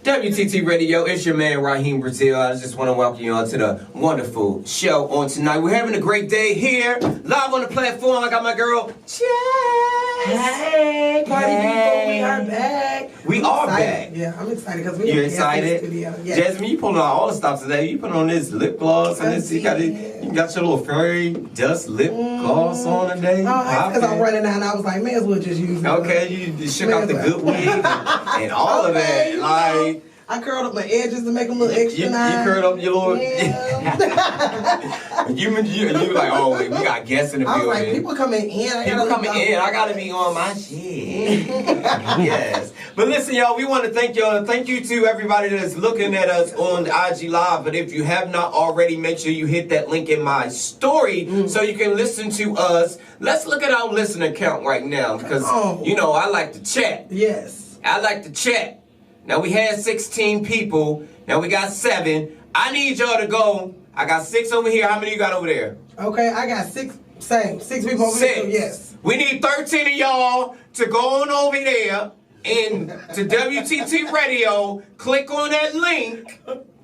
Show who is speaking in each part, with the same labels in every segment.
Speaker 1: WTT Radio, it's your man Rahim Brazil. I just want to welcome you on to the wonderful show on tonight. We're having a great day here, live on the platform. I got my girl, Jazz.
Speaker 2: Hey, party people, we are back.
Speaker 1: We are back.
Speaker 2: Yeah, I'm excited because we
Speaker 1: You excited?
Speaker 2: Yes.
Speaker 1: Jazmyne, you pulling on all the stops today. You put on this lip gloss and this. You got your little fairy dust lip gloss on today.
Speaker 2: Oh, that's because I'm running out and I was like, may as well just use it.
Speaker 1: Okay, you shook off the good wig and all of that. Like,
Speaker 2: I curled up my edges to make them look extra nice.
Speaker 1: You curled up your little...
Speaker 2: Yeah.
Speaker 1: you were like, oh, wait, we got guests in the building.
Speaker 2: I was like, people coming in. I
Speaker 1: got to be on my shit. Yes. But listen, y'all, we want to thank y'all. Thank you to everybody that's looking at us on the IG Live. But if you have not already, make sure you hit that link in my story so you can listen to us. Let's look at our listener count right now because, I like to chat.
Speaker 2: Yes.
Speaker 1: I like to chat. Now, we had 16 people. Now, we got 7. I need y'all to go. I got 6 over here. How many you got over there?
Speaker 2: Okay, I got 6. Same. 6 people over there. So yes.
Speaker 1: We need 13 of y'all to go on over there and to WTT Radio. Click on that link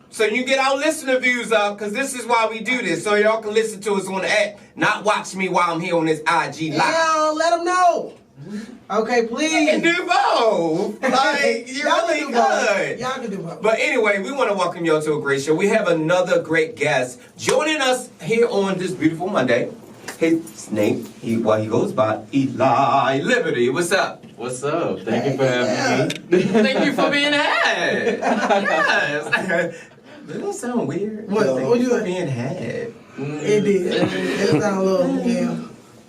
Speaker 1: so you get our listener views up because this is why we do this. So y'all can listen to us on the app, not watch me while I'm here on this IG Live.
Speaker 2: Yeah, let them know. Okay, please.
Speaker 1: You can do both. Like, you're really good.
Speaker 2: Y'all can do both.
Speaker 1: But anyway, we want to welcome y'all to a great show. We have another great guest joining us here on this beautiful Monday. His name, he goes by Eli Liberty. What's up?
Speaker 3: What's up? Thank you for having me.
Speaker 1: Thank you for being had. Yes. Does that sound weird?
Speaker 2: What you
Speaker 1: for being had?
Speaker 2: It did. It sounded a little, yeah.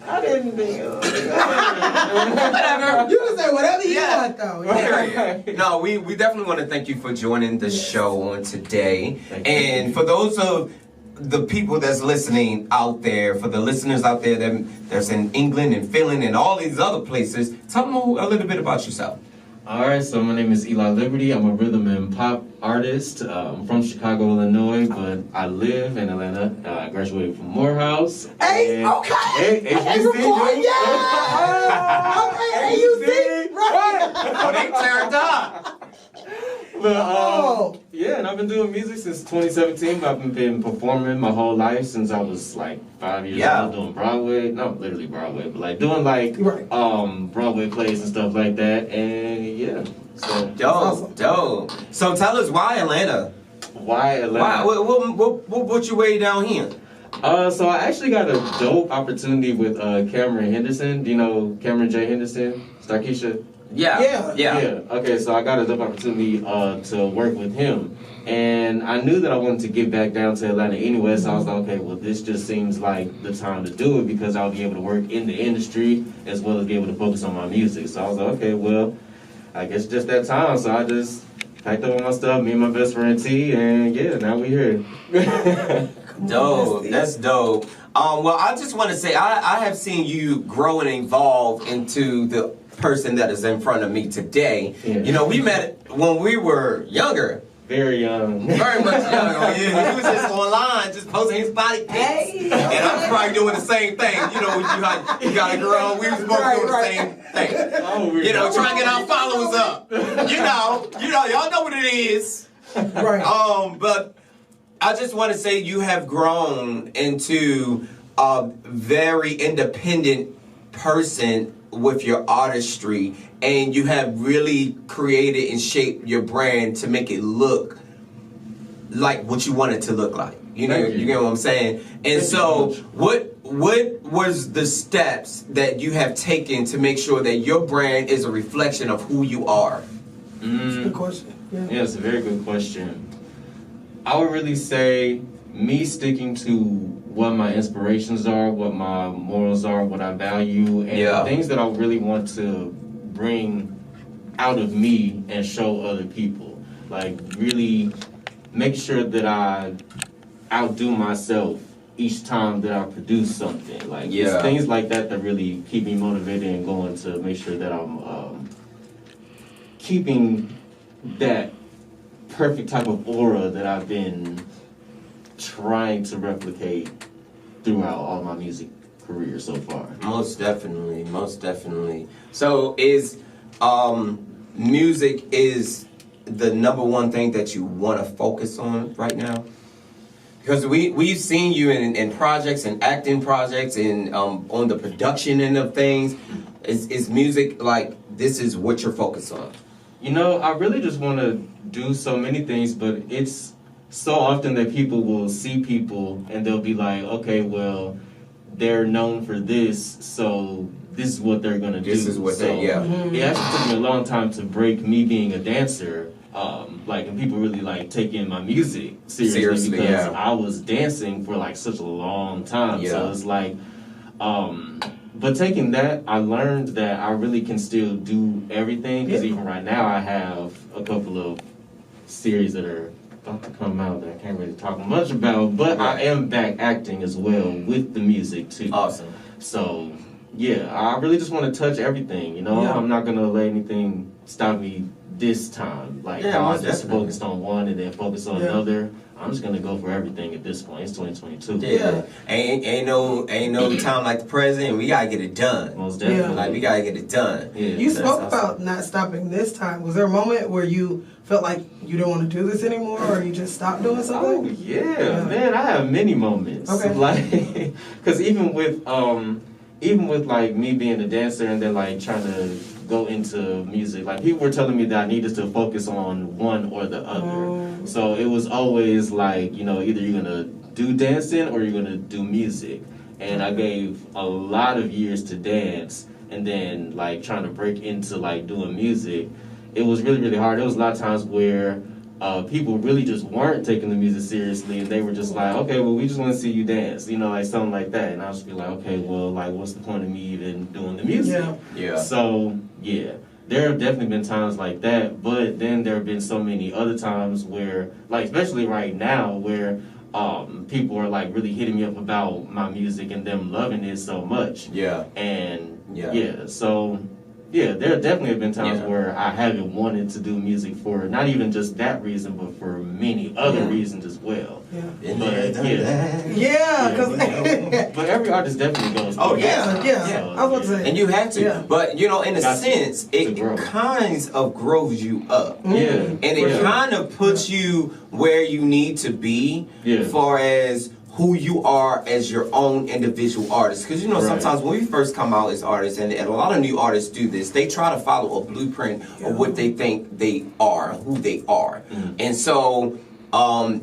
Speaker 1: I didn't think whatever.
Speaker 2: You can say whatever you want, though.
Speaker 1: Yeah. No, we definitely want to thank you for joining the show on today. And for those of the people that's listening out there, for the listeners out there that's in England and Finland and all these other places, tell them a little bit about yourself.
Speaker 3: Alright, so my name is Eli Liberty. I'm a rhythm and pop artist. I'm from Chicago, Illinois, but I live in Atlanta. I graduated from Morehouse.
Speaker 2: Hey, okay.
Speaker 3: Hey,
Speaker 2: Right.
Speaker 1: Oh, they turned up.
Speaker 3: But, yeah, and I've been doing music since 2017, but I've been performing my whole life since I was like 5 years old doing Broadway. Not literally Broadway, but like doing like Broadway plays and stuff like that. And yeah. So
Speaker 1: Dope. So tell us why Atlanta?
Speaker 3: Why Atlanta?
Speaker 1: What brought you way down here?
Speaker 3: So I actually got a dope opportunity with Cameron Henderson. Do you know Cameron J. Henderson? Starkeisha?
Speaker 1: Yeah.
Speaker 3: Okay, so I got a dope opportunity to work with him. And I knew that I wanted to get back down to Atlanta anyway, so I was like, okay, well, this just seems like the time to do it because I'll be able to work in the industry as well as be able to focus on my music. So I was like, okay, well, I guess just that time. So I just packed up all my stuff, me and my best friend T, and yeah, now we here.
Speaker 1: Dope. That's dope. Well, I just want to say I have seen you grow and evolve into the person that is in front of me today.
Speaker 3: Yeah.
Speaker 1: You know, we met when we were younger.
Speaker 3: Very young.
Speaker 1: Very much younger. He was just online, just posting his body pics. And I was probably doing the same thing. You know, you got a girl, we was both doing the same thing. You know, trying to get our followers up. You know, y'all know what it is.
Speaker 2: Right.
Speaker 1: But I just want to say you have grown into a very independent person with your artistry, and you have really created and shaped your brand to make it look like what you want it to look like. You know, you get what I'm saying? And so what was the steps that you have taken to make sure that your brand is a reflection of who you are?
Speaker 2: That's a good question.
Speaker 3: Yeah, it's a very good question. I would really say me sticking to what my inspirations are, what my morals are, what I value, and things that I really want to bring out of me and show other people. Like, really make sure that I outdo myself each time that I produce something. Like, it's things like that that really keep me motivated and going to make sure that I'm keeping that perfect type of aura that I've been trying to replicate throughout all my music career so far.
Speaker 1: Most definitely. So is music is the number one thing that you want to focus on right now? Because we've seen you in projects and acting projects and on the production end of things. Is music like this is what you're focused on?
Speaker 3: You know, I really just want to do so many things, but it's so often that people will see people and they'll be like, okay, well, they're known for this, so this is what they're gonna do.
Speaker 1: This is what they, yeah.
Speaker 3: It actually took me a long time to break me being a dancer. And people really like taking my music seriously because
Speaker 1: yeah.
Speaker 3: I was dancing for like such a long time.
Speaker 1: Yeah.
Speaker 3: So it's like, but taking that, I learned that I really can still do everything because even right now I have a couple of series that are about to come out that I can't really talk much about, but I am back acting as well with the music too.
Speaker 1: Awesome.
Speaker 3: So yeah, I really just want to touch everything, you know?
Speaker 2: Yeah.
Speaker 3: I'm not going to let anything stop me this time. Like, I was just focused on one and then focus on another. I'm just going to go for everything at this point. It's 2022.
Speaker 1: Yeah. Ain't no time like the present. We got to get it done.
Speaker 3: Most definitely.
Speaker 1: Like, we got to get it done.
Speaker 3: Yeah.
Speaker 2: You spoke about not stopping this time. Was there a moment where you felt like you didn't want to do this anymore, or you just stopped doing something?
Speaker 3: Oh, yeah. Man, I have many moments.
Speaker 2: Okay.
Speaker 3: Like, because even with like me being a dancer and then like trying to go into music, like people were telling me that I needed to focus on one or the other. So it was always like, you know, either you're gonna do dancing or you're gonna do music. And I gave a lot of years to dance, and then like trying to break into like doing music, it was really, really hard. There was a lot of times where people really just weren't taking the music seriously, and they were just like, okay, well, we just want to see you dance, you know, like something like that. And I'll just be like, okay, well, like, what's the point of me even doing the music?
Speaker 1: Yeah.
Speaker 3: So, yeah, there have definitely been times like that, but then there have been so many other times where, like, especially right now, where people are, like, really hitting me up about my music and them loving it so much.
Speaker 1: Yeah.
Speaker 3: And, so... Yeah, there definitely have been times where I haven't wanted to do music for not even just that reason, but for many other reasons as well.
Speaker 2: Yeah.
Speaker 3: But every artist definitely goes.
Speaker 1: Oh,
Speaker 2: yeah.
Speaker 3: So,
Speaker 2: I was about to say.
Speaker 1: And you have to.
Speaker 2: Yeah.
Speaker 1: But, you know, in a
Speaker 3: Got
Speaker 1: sense, it kind of grows you up.
Speaker 3: Yeah.
Speaker 1: And it kind of puts you where you need to be as far as who you are as your own individual artist. Because, you know, sometimes when we first come out as artists, and a lot of new artists do this, they try to follow a blueprint of what they think they are, who they are. And so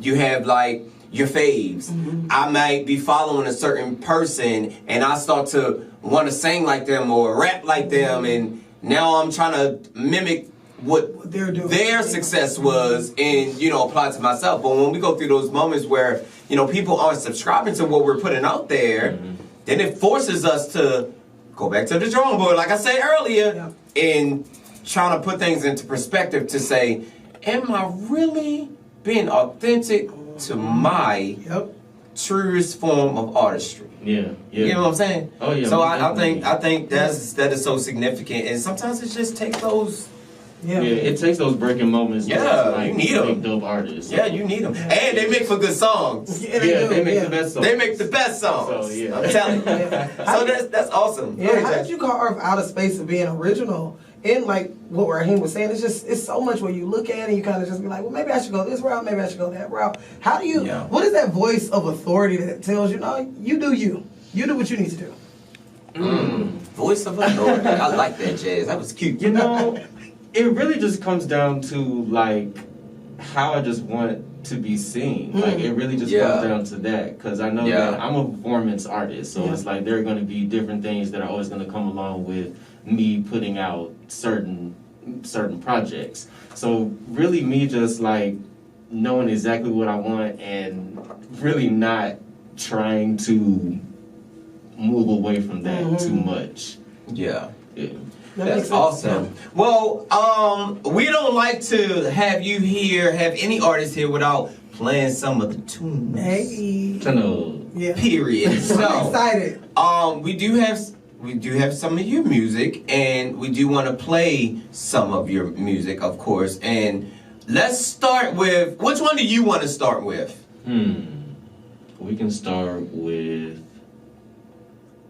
Speaker 1: you have, like, your faves. I might be following a certain person, and I start to want to sing like them or rap like them, and now I'm trying to mimic what their success was and, you know, apply to myself. But when we go through those moments where, you know, people aren't subscribing to what we're putting out there, then it forces us to go back to the drawing board, like I said earlier, and trying to put things into perspective to say, am I really being authentic to my truest form of artistry?
Speaker 3: Yeah.
Speaker 1: You know what I'm saying?
Speaker 3: Oh, yeah.
Speaker 1: So I think that is so significant, and sometimes it just takes those.
Speaker 3: Yeah, it takes those breaking moments.
Speaker 1: Yeah,
Speaker 3: to, like,
Speaker 1: you need them.
Speaker 3: Dope artists.
Speaker 1: Yeah, you need them, and they make for good songs.
Speaker 3: They make the best songs.
Speaker 1: They make the best songs.
Speaker 3: So yeah,
Speaker 1: I'm telling you. So that's awesome.
Speaker 2: Yeah, how did you carve out a space of being original? And like what Rahim was saying, it's so much where you look at it and you kind of just be like, well, maybe I should go this route, maybe I should go that route. How do you? What is that voice of authority that tells you, no, you do you do what you need to do?
Speaker 1: Voice of authority. I like that, Jazz. That was cute.
Speaker 3: You know. It really just comes down to, like, how I just want to be seen. Like, it really just comes down to that. Because I know that I'm a performance artist. So it's like there are going to be different things that are always going to come along with me putting out certain projects. So really me just, like, knowing exactly what I want and really not trying to move away from that too much.
Speaker 1: Yeah.
Speaker 2: That's
Speaker 1: awesome. Well, we don't like to have you here, have any artist here without playing some of the tunes. Period. So
Speaker 2: I'm excited.
Speaker 1: We do have some of your music, and we do want to play some of your music, of course. And let's start with, which one do you want to start with?
Speaker 3: We can start with,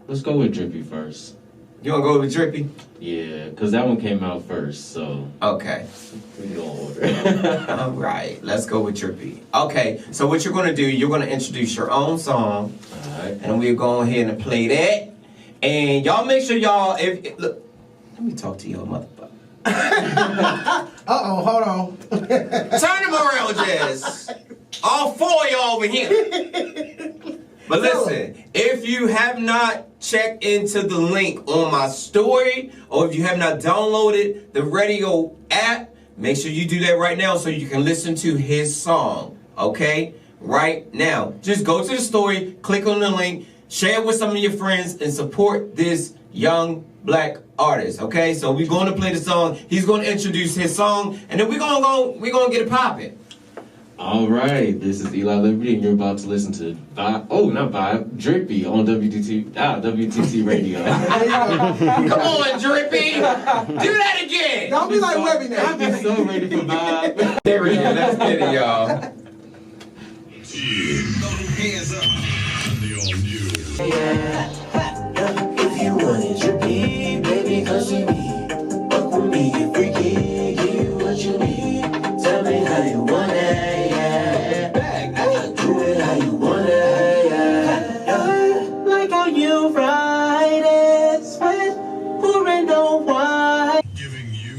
Speaker 3: let's go with Drippy first.
Speaker 1: You want to go with Drippy?
Speaker 3: Yeah, because that one came out first, so.
Speaker 1: Okay.
Speaker 3: We go order.
Speaker 1: All right, let's go with Drippy. Okay, so what you're going to do, you're going to introduce your own song.
Speaker 3: All right.
Speaker 1: And we'll go ahead and play that. And y'all make sure y'all, look, let me talk to y'all, motherfucker.
Speaker 2: Uh-oh, hold on.
Speaker 1: Turn them around, Jazz. All four of y'all over here. But listen, if you have not checked into the link on my story, or if you have not downloaded the radio app, make sure you do that right now so you can listen to his song, okay? Right now. Just go to the story, click on the link, share it with some of your friends, and support this young black artist, okay? So we're going to play the song. He's going to introduce his song, and then we're going to get it popping.
Speaker 3: All right, this is Eli Liberty, and you're about to listen to Drippy on WTT Radio.
Speaker 1: Come on, Drippy! Do that again!
Speaker 2: Don't be like Webby now.
Speaker 3: I've been so ready for Vibe.
Speaker 1: There we go, let's get it, y'all.
Speaker 4: Hands up. They all knew.
Speaker 5: If you want it, Drippy, baby, cause you me. Fuck with me, get freaky, give you what you need. Tell me how you want it.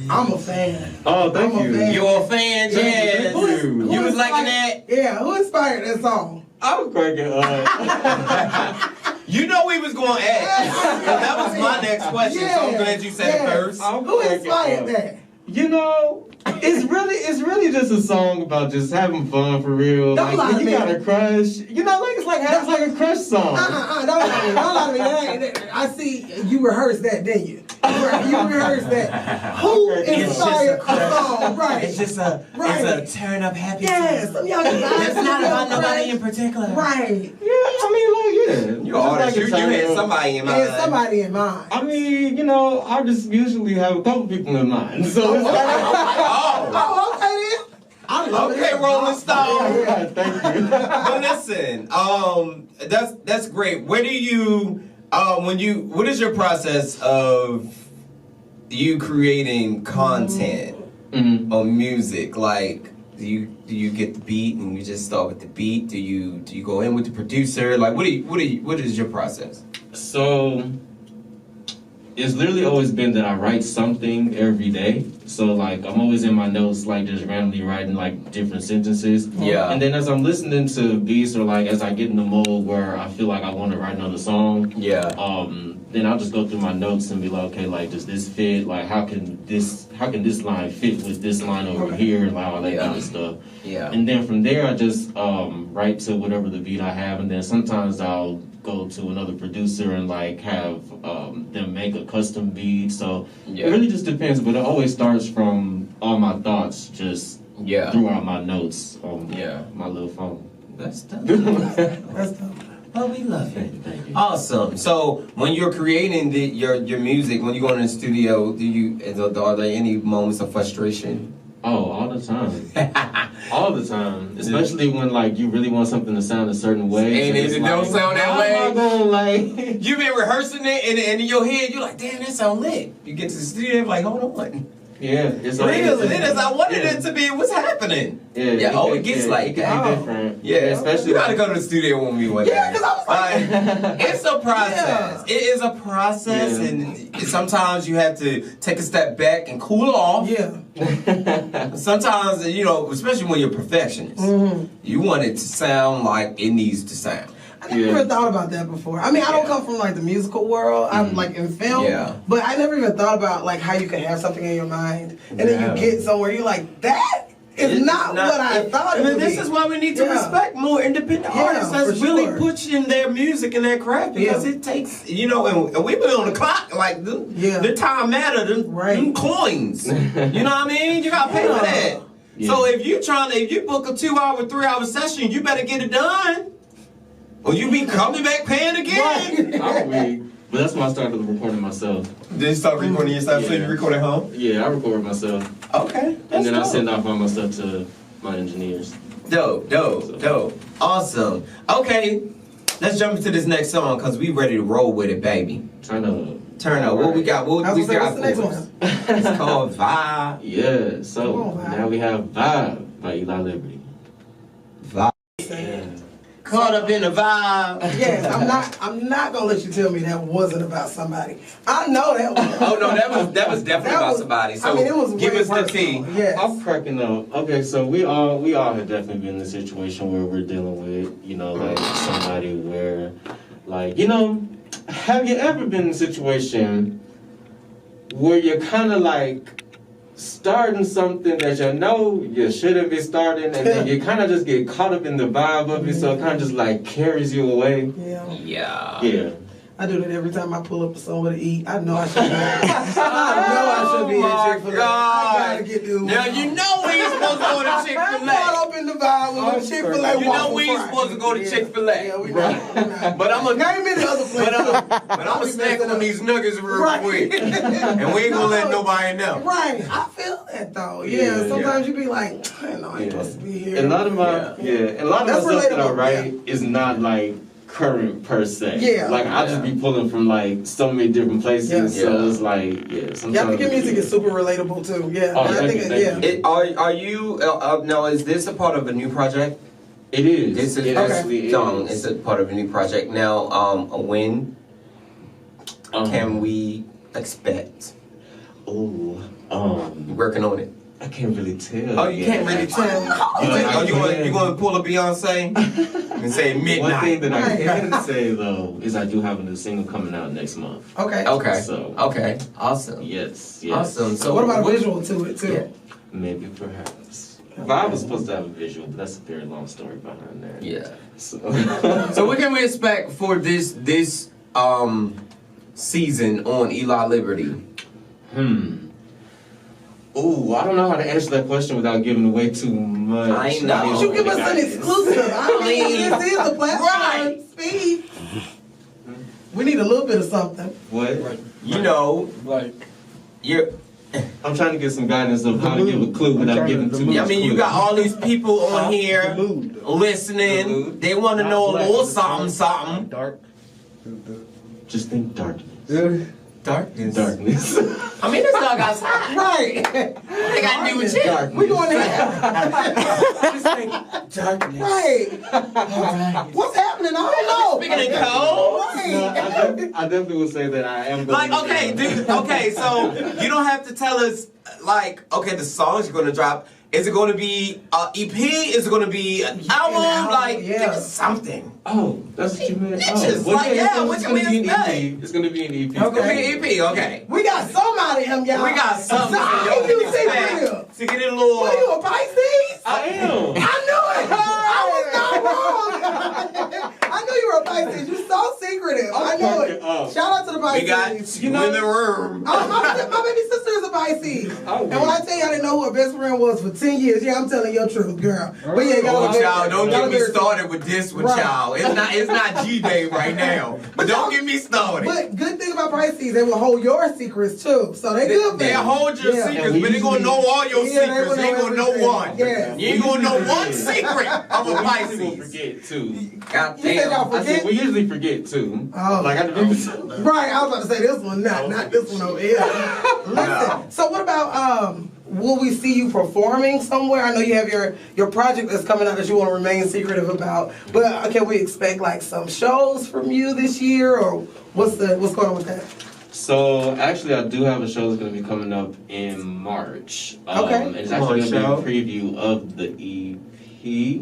Speaker 2: I'm a fan.
Speaker 3: Oh, thank you.
Speaker 1: You're a fan, Jazz. You was liking that?
Speaker 2: Yeah, who inspired that song?
Speaker 3: I was cracking up.
Speaker 1: You know we was going to ask. That was my next question, so I'm glad you said it first.
Speaker 2: Who inspired that?
Speaker 3: You know, it's really just a song about just having fun for real.
Speaker 2: Don't
Speaker 3: like
Speaker 2: lie to
Speaker 3: when you
Speaker 2: me.
Speaker 3: got a crush, you know, like it's like a crush song.
Speaker 2: Don't lie to me. I see you rehearsed that, didn't you? You rehearsed that. Who inspired a song? Right.
Speaker 1: It's just it's a turn up happy
Speaker 2: Yes,
Speaker 1: song.
Speaker 2: some young guys.
Speaker 1: It's not about nobody in particular.
Speaker 2: Right.
Speaker 3: Yeah, I mean, like, yeah.
Speaker 1: You artist, you had somebody in mind.
Speaker 2: Yeah, somebody in mind.
Speaker 3: I mean, you know, I just usually have a couple people in mind. So it's like,
Speaker 2: Oh, okay then. I love it.
Speaker 1: Okay, Rolling Stone.
Speaker 3: yeah, thank you.
Speaker 1: But listen, that's great. Where do you what is your process of you creating content on music? Like, do you get the beat and you just start with the beat? Do you go in with the producer? Like, what is your process?
Speaker 3: So it's literally always been that I write something every day. So like I'm always in my notes, like just randomly writing like different sentences.
Speaker 1: Yeah.
Speaker 3: And then as I'm listening to beats or like as I get in the mode where I feel like I want to write another song.
Speaker 1: Yeah.
Speaker 3: Then I'll just go through my notes and be like, okay, like does this fit? Like how can this line fit with this line over here? Like all that kind of stuff.
Speaker 1: Yeah.
Speaker 3: And then from there I just write to whatever the beat I have, and then sometimes I'll go to another producer and like have them make a custom beat. So it really just depends, but it always starts from all my thoughts just throughout my notes on my little phone.
Speaker 1: That's tough.
Speaker 2: That's tough.
Speaker 1: Oh, we love it. Awesome. So when you're creating your music, when you go in the studio, are there any moments of frustration?
Speaker 3: Oh, all the time. All the time. Especially when like you really want something to sound a certain way.
Speaker 1: And it don't sound that way.
Speaker 3: I'm not gonna like
Speaker 1: You've been rehearsing it and in your head you're like, damn, that sound lit. You get to the studio, you're like, hold on.
Speaker 3: yeah, it's
Speaker 1: It is lit as I wanted it to be. What's happening? It gets like
Speaker 3: it can be different.
Speaker 1: Yeah,
Speaker 3: especially
Speaker 1: you gotta go to the studio when we went there.
Speaker 2: Yeah, because I was like,
Speaker 1: it's a process. It is a process, and sometimes you have to take a step back and cool off.
Speaker 2: yeah.
Speaker 1: Sometimes, especially when you're a perfectionist, you want it to sound like it needs to sound.
Speaker 2: I never even thought about that before. I mean, I don't come from like the musical world. I'm like in film, but I never even thought about like how you could have something in your mind and then you get somewhere you're like, that is not what I thought it would be.
Speaker 1: This is why we need to respect more independent artists that's really pushing their music and their craft, because it takes, and we've been on the clock, like the time matter, them coins. You know what I mean? You gotta pay for that. Yeah. So if you book a 2-hour, 3-hour session, you better get it done. Or you be coming back paying again.
Speaker 3: But that's when I started recording myself.
Speaker 1: Did you start recording yourself? So you record at home?
Speaker 3: Yeah, I record myself.
Speaker 1: Okay.
Speaker 3: And then I send off all my stuff to my engineers.
Speaker 1: Dope. Awesome. Okay, let's jump into this next song because we ready to roll with it, baby.
Speaker 3: Trying to
Speaker 1: Turn up. What we got? What we got
Speaker 2: what's the next
Speaker 1: for
Speaker 2: one?
Speaker 1: us? It's called Vibe.
Speaker 3: Yeah, so
Speaker 2: Come on, Vibe.
Speaker 3: now we have Vibe by Eli Liberty.
Speaker 1: Vibe.
Speaker 3: Yeah.
Speaker 1: Caught up in the vibe.
Speaker 2: Yes, I'm not gonna let you tell me that wasn't about somebody. I know that was.
Speaker 1: Oh no, that was definitely
Speaker 2: That
Speaker 1: about
Speaker 2: was-
Speaker 1: somebody. So
Speaker 2: I mean, it was
Speaker 1: give
Speaker 2: way
Speaker 1: us the
Speaker 2: personal.
Speaker 1: tea.
Speaker 2: Yes.
Speaker 3: I'm cracking up. Okay, so we all have definitely been in a situation where we're dealing with, like somebody where, like, have you ever been in a situation where you're kind of like starting something that you know you shouldn't be starting, and then you kind of just get caught up in the vibe of it, so it kind of just like carries you away?
Speaker 2: Yeah.
Speaker 3: Yeah.
Speaker 2: I do that every time I pull up somewhere to eat. I know I should be. I should be at Chick-fil-A. I gotta get this.
Speaker 1: Now you know we ain't supposed to go to
Speaker 2: I'm
Speaker 1: Chick-fil-A.
Speaker 2: caught up in the vibe with Chick-fil-A.
Speaker 1: You know we ain't supposed to go to Chick-fil-A.
Speaker 2: Yeah, we not.
Speaker 1: But I'm gonna
Speaker 2: Name any other place.
Speaker 1: but I'm gonna snack on these nuggets real quick, and we ain't gonna let nobody know.
Speaker 2: Right, I feel that though. Yeah, sometimes you be like, I know I ain't supposed to be here.
Speaker 3: A lot of my a lot of
Speaker 2: That's
Speaker 3: my stuff that I
Speaker 2: relatable,
Speaker 3: write is not like current per se.
Speaker 2: Yeah.
Speaker 3: Like I just be pulling from like so many different places.
Speaker 2: Yeah.
Speaker 3: So it's like sometimes.
Speaker 2: Yeah, I think your music is super relatable too. Yeah,
Speaker 3: Oh,
Speaker 2: I
Speaker 3: thank
Speaker 2: think
Speaker 3: you,
Speaker 2: yeah.
Speaker 3: thank you.
Speaker 1: Are you now? Is this a part of a new project?
Speaker 3: It is.
Speaker 1: This is
Speaker 3: It actually
Speaker 1: song.
Speaker 3: is.
Speaker 1: It's a part of a new project. Now, when can we expect?
Speaker 3: Oh,
Speaker 1: You working on it?
Speaker 3: I can't really tell.
Speaker 1: Oh, you can't really tell. You gonna pull a Beyonce and say
Speaker 3: One
Speaker 1: midnight?
Speaker 3: thing that I can say though is I do have a new single coming out next month.
Speaker 2: Okay.
Speaker 1: Okay.
Speaker 3: So
Speaker 1: Okay. Awesome.
Speaker 3: yes.
Speaker 1: Awesome.
Speaker 2: So what about a visual to it too?
Speaker 1: Yeah.
Speaker 3: Maybe perhaps. Vibe was supposed to have a visual, but that's a very long story behind that.
Speaker 1: Yeah.
Speaker 3: So,
Speaker 1: So what can we expect for this season on Eli Liberty?
Speaker 3: Ooh, I don't know how to answer that question without giving away too much.
Speaker 1: I know.
Speaker 2: Why don't you give us an exclusive? I mean, this is the platform.
Speaker 1: Right.
Speaker 2: Speed. We need a little bit of something.
Speaker 3: What?
Speaker 1: You know,
Speaker 6: Like,
Speaker 1: you're.
Speaker 3: I'm trying to get some guidance of how to give a clue without giving too much.
Speaker 1: I mean, you
Speaker 3: clue.
Speaker 1: got all these people on here
Speaker 6: the mood.
Speaker 1: listening. They want to know a
Speaker 6: Black.
Speaker 1: little something.
Speaker 6: Dark.
Speaker 3: Just think darkness.
Speaker 1: Darkness.
Speaker 3: Darkness.
Speaker 1: I mean, it's dog outside.
Speaker 2: Right.
Speaker 1: They got to do with you.
Speaker 3: Darkness.
Speaker 2: We going there.
Speaker 1: Just think darkness.
Speaker 2: Right. What's happening? I don't know.
Speaker 1: Speaking of cold.
Speaker 2: Right.
Speaker 3: I definitely will say that I am going
Speaker 1: Like,
Speaker 3: to
Speaker 1: okay, dude, okay, so you don't have to tell us, like, okay, the songs you're going to drop. Is it going to be an EP? Is it going to be an album? Like,
Speaker 2: yeah.
Speaker 1: give us something.
Speaker 3: Oh, that's what you meant.
Speaker 1: Bitches,
Speaker 3: Well,
Speaker 1: like, yeah,
Speaker 3: it's
Speaker 1: what
Speaker 3: gonna
Speaker 1: you
Speaker 3: be
Speaker 1: mean
Speaker 3: an
Speaker 1: today?
Speaker 3: EP. It's going to be an EP.
Speaker 1: It's going to be an EP, okay.
Speaker 2: We got somebody him, y'all.
Speaker 1: We got something.
Speaker 2: So,
Speaker 1: So y'all
Speaker 2: you
Speaker 1: can
Speaker 2: see
Speaker 1: expect
Speaker 2: real.
Speaker 1: to get it a little.
Speaker 2: What are you, a Pisces?
Speaker 3: I am.
Speaker 2: I knew it. I was not wrong. I knew you were a Pisces. You're so secretive. I knew it.
Speaker 3: Up.
Speaker 2: Shout out to the Pisces.
Speaker 1: We got you in the room.
Speaker 2: My baby sister is a Pisces.
Speaker 3: Oh,
Speaker 2: And when I tell you I didn't know who her best friend was for 10 years, yeah, I'm telling your truth, girl. But yeah,
Speaker 1: Oh, child, don't get me
Speaker 2: very-
Speaker 1: started with this one,
Speaker 2: Right.
Speaker 1: child. It's not G-Day right now. But don't get me started.
Speaker 2: But good thing about Pisces, they will hold your secrets too. So they good for
Speaker 1: They
Speaker 2: you.
Speaker 1: hold your
Speaker 2: Yeah.
Speaker 1: secrets, but they gonna know all your
Speaker 2: Yeah, they
Speaker 1: secrets.
Speaker 2: will
Speaker 1: You ain't
Speaker 2: know
Speaker 1: gonna know
Speaker 2: everything.
Speaker 1: one.
Speaker 2: Yeah.
Speaker 1: You ain't gonna know one secret of a
Speaker 3: We
Speaker 1: Pisces.
Speaker 3: usually forget too.
Speaker 1: God
Speaker 2: You said y'all
Speaker 1: damn.
Speaker 3: I said
Speaker 2: forget?
Speaker 3: we usually forget too.
Speaker 2: Oh.
Speaker 3: Like I
Speaker 2: Right, I was about to say this one, not this one over here. Listen, so what about will we see you performing somewhere? I know you have your project that's coming out that you want to remain secretive about, but can we expect like some shows from you this year, or what's going on with that?
Speaker 3: So actually, I do have a show that's going to be coming up in March.
Speaker 2: Okay.
Speaker 3: And it's actually going to be a preview of the EP.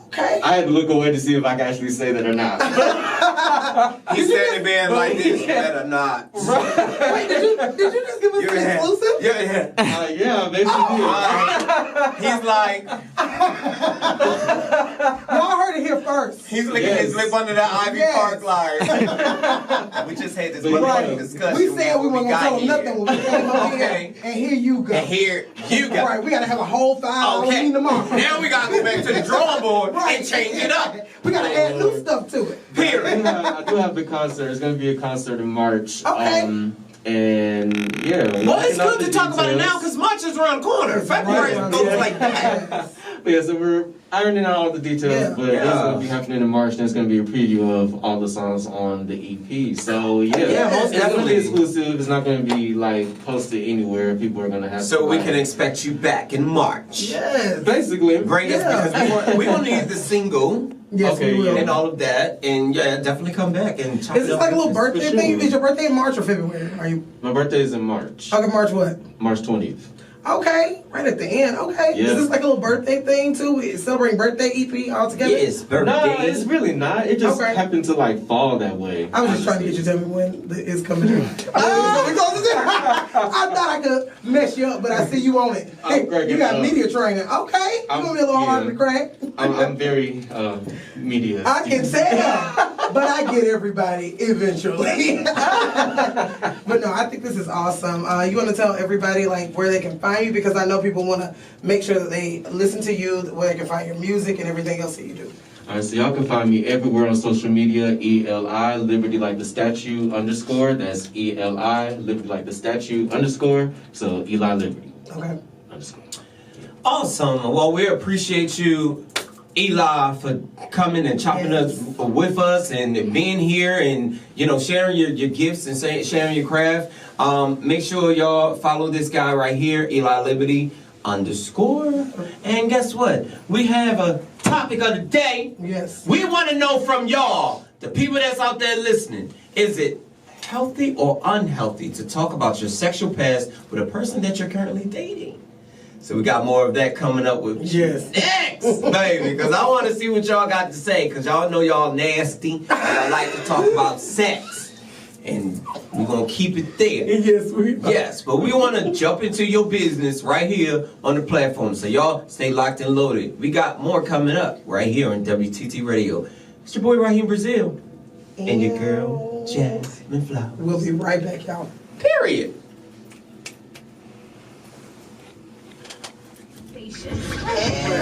Speaker 2: Okay.
Speaker 3: I had to look away to see if I can actually say that or not.
Speaker 1: He's standing there like this, better not.
Speaker 2: Wait, did you just give us an exclusive?
Speaker 1: Yeah.
Speaker 3: Yeah, basically.
Speaker 1: He's like,
Speaker 2: Y'all heard it here first.
Speaker 1: he's licking his lip under that Ivy
Speaker 2: Yes.
Speaker 1: Park line. We just had this motherfucking discussion.
Speaker 2: We said we weren't gonna tell them
Speaker 1: got
Speaker 2: nothing when we came over
Speaker 1: Okay.
Speaker 2: here, and here you go.
Speaker 1: And here you go.
Speaker 2: Right, we gotta have a whole 5 hour
Speaker 1: Okay.
Speaker 2: meeting tomorrow.
Speaker 1: Now we gotta go back to the drawing board
Speaker 2: Right.
Speaker 1: and change it up.
Speaker 2: We gotta add new stuff to it.
Speaker 1: Period.
Speaker 3: I do have the concert. It's going to be a concert in March.
Speaker 2: Okay.
Speaker 3: And yeah.
Speaker 1: Well, it's
Speaker 3: working out
Speaker 1: good
Speaker 3: the
Speaker 1: to talk about it
Speaker 3: details.
Speaker 1: now because March is around the corner. February
Speaker 2: Right.
Speaker 1: goes like that.
Speaker 3: But yeah, so we're ironing out all the details, but it's going to be happening in March, and it's going to be a preview of all the songs on the EP. So yeah,
Speaker 1: most
Speaker 3: it's going to be
Speaker 1: definitely
Speaker 3: exclusive. It's not going to be like posted anywhere. People are going to have
Speaker 1: So
Speaker 3: to,
Speaker 1: we
Speaker 3: like,
Speaker 1: can expect you back in March.
Speaker 2: Yes.
Speaker 3: basically
Speaker 1: Bring us because we will need the single.
Speaker 2: Yes,
Speaker 3: Okay,
Speaker 2: we will.
Speaker 1: And all of that, and definitely come back and chop
Speaker 2: Is
Speaker 1: it
Speaker 2: this
Speaker 1: up
Speaker 2: like a little
Speaker 1: with us.
Speaker 2: birthday
Speaker 3: For
Speaker 2: thing?
Speaker 3: sure.
Speaker 2: Is your birthday in March or February? Are you
Speaker 3: My birthday is in March.
Speaker 2: okay? March what?
Speaker 3: March 20th.
Speaker 2: Okay, right at the end. Okay,
Speaker 3: Yeah.
Speaker 2: is this like a little birthday thing too? We celebrating birthday EP all together?
Speaker 1: Yes, birthday.
Speaker 3: No, it's really not. It just
Speaker 2: Okay.
Speaker 3: happened to like fall that way.
Speaker 2: I was just trying to get you to tell me when it's coming in. I thought I could mess you up, but I see you on it.
Speaker 3: I'm cracking
Speaker 2: You got
Speaker 3: up.
Speaker 2: media training. Okay, you gonna be a little hard to crack.
Speaker 3: I'm very media.
Speaker 2: I can tell, but I get everybody eventually. But no, I think this is awesome. You want to tell everybody like where they can find you, because I know people want to make sure that they listen to you, where they can find your music and everything else that you do.
Speaker 3: Alright, so y'all can find me everywhere on social media, ELI, Liberty Like the Statue _ That's ELI, Liberty Like the Statue _ So Eli Liberty
Speaker 2: Okay.
Speaker 3: _.
Speaker 1: Awesome. Well, we appreciate you, Eli, for coming and chopping up with us and being here and sharing your gifts and sharing your craft. Make sure y'all follow this guy right here, Eli Liberty _. And guess what? We have a topic of the day.
Speaker 2: Yes.
Speaker 1: We want to know from y'all, the people that's out there listening, is it healthy or unhealthy to talk about your sexual past with a person that you're currently dating? So we got more of that coming up with next, baby, because I want to see what y'all got to say, because y'all know y'all nasty and I like to talk about sex. And we're going to keep it there. Yes, but we want to jump into your business right here on the platform. So y'all stay locked and loaded. We got more coming up right here on WTT Radio. It's your boy Rahim Brazil and your girl Jazmyne Flowers.
Speaker 2: We'll be right back, y'all.
Speaker 1: Period.
Speaker 6: Station.